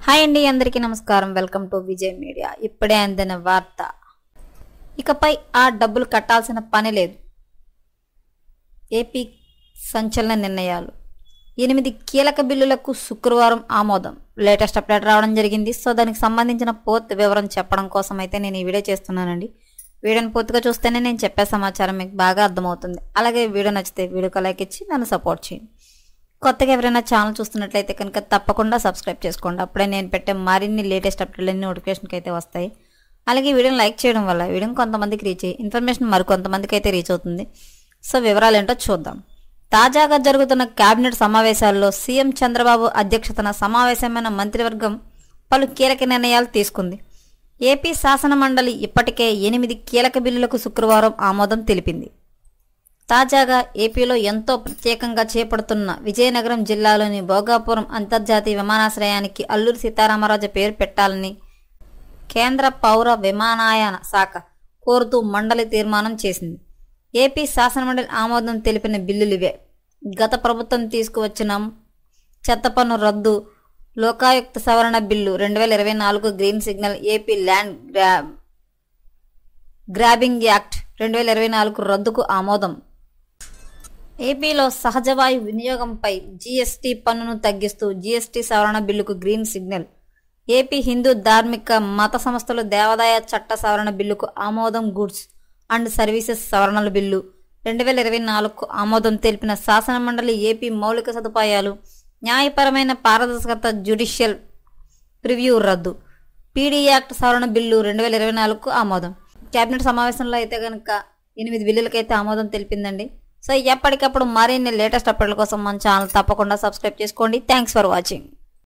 Hi అండి, అందరికీ నమస్కారం. Welcome to Vijay media. ఇప్పుడే అందిన వార్త. ఇకపై ఆ డబ్బులు కట్టాల్సిన పని లేదు. ఏపీ సంచలన నిర్ణయాలు. 8 కీలక బిల్లులకు శుక్రవారం ఆమోదం. లేటెస్ట్ అప్డేట్ రావడం జరిగింది. సో దానికి సంబంధించిన పూర్తి వివరం చెప్పడం కోసం అయితే నేను ఈ వీడియో చేస్తున్నానండి. వీడియోని పూర్తిగా చూస్తేనే నేను చెప్పే సమాచారం మీకు బాగా అర్థమవుతుంది. అలాగే వీడియో నచ్చితే వీడియోకి లైక్ ఇచ్చి నన్ను సపోర్ట్ చేయండి. కొత్తగా ఎవరైనా ఛానల్ చూస్తున్నట్లయితే కనుక తప్పకుండా సబ్స్క్రైబ్ చేసుకోండి. అప్పుడే నేను పెట్టే మరిన్ని లేటెస్ట్ అప్డేట్లన్నీ నోటిఫికేషన్కి అయితే వస్తాయి. అలాగే వీడియోని లైక్ చేయడం వల్ల వీడియోని కొంతమందికి రీచ్ అయ్యి ఇన్ఫర్మేషన్ మరికొంతమందికి అయితే రీచ్ అవుతుంది. సో వివరాలు ఏంటో చూద్దాం. తాజాగా జరుగుతున్న కేబినెట్ సమావేశాల్లో సీఎం చంద్రబాబు అధ్యక్షతన సమావేశమైన మంత్రివర్గం పలు కీలక నిర్ణయాలు తీసుకుంది. ఏపీ శాసన మండలి ఇప్పటికే 8 కీలక బిల్లులకు శుక్రవారం ఆమోదం తెలిపింది. తాజాగా ఏపీలో ఎంతో ప్రత్యేకంగా చేపడుతున్న విజయనగరం జిల్లాలోని భోగాపురం అంతర్జాతీయ విమానాశ్రయానికి అల్లూరి సీతారామరాజు పేరు పెట్టాలని కేంద్ర పౌర విమానయాన శాఖ కోరుతూ మండలి తీర్మానం చేసింది. ఏపీ శాసనమండలి ఆమోదం తెలిపిన బిల్లులివే. గత ప్రభుత్వం తీసుకువచ్చిన చెత్త పన్ను రద్దు, లోకాయుక్త సవరణ bill 2024, green signal, AP land grabbing act 2024 రద్దుకు ఆమోదం. ఏపీలో సహజవాయు వినియోగంపై జీఎస్టీ పన్నును తగ్గిస్తూ జీఎస్టీ సవరణ బిల్లుకు గ్రీన్ సిగ్నల్. ఏపీ హిందూ ధార్మిక మత సంస్థలు దేవాదాయ చట్ట సవరణ బిల్లుకు ఆమోదం. గూడ్స్ అండ్ సర్వీసెస్ సవరణల బిల్లు 2024కు ఆమోదం తెలిపిన శాసనమండలి ఏపీ మౌలిక సదుపాయాలు, న్యాయపరమైన పారదర్శకత, జ్యుడిషియల్ ప్రివ్యూ రద్దు, పీడీ యాక్ట్ సవరణ బిల్లు 2024కు ఆమోదం. కేబినెట్ సమావేశంలో అయితే కనుక 8 బిల్లులకైతే ఆమోదం తెలిపిందండి. సో ఎప్పటికప్పుడు మరిన్ని లేటెస్ట్ అప్డేట్ల కోసం మన ఛానల్ తప్పకుండా సబ్స్క్రైబ్ చేసుకోండి. Thanks for watching.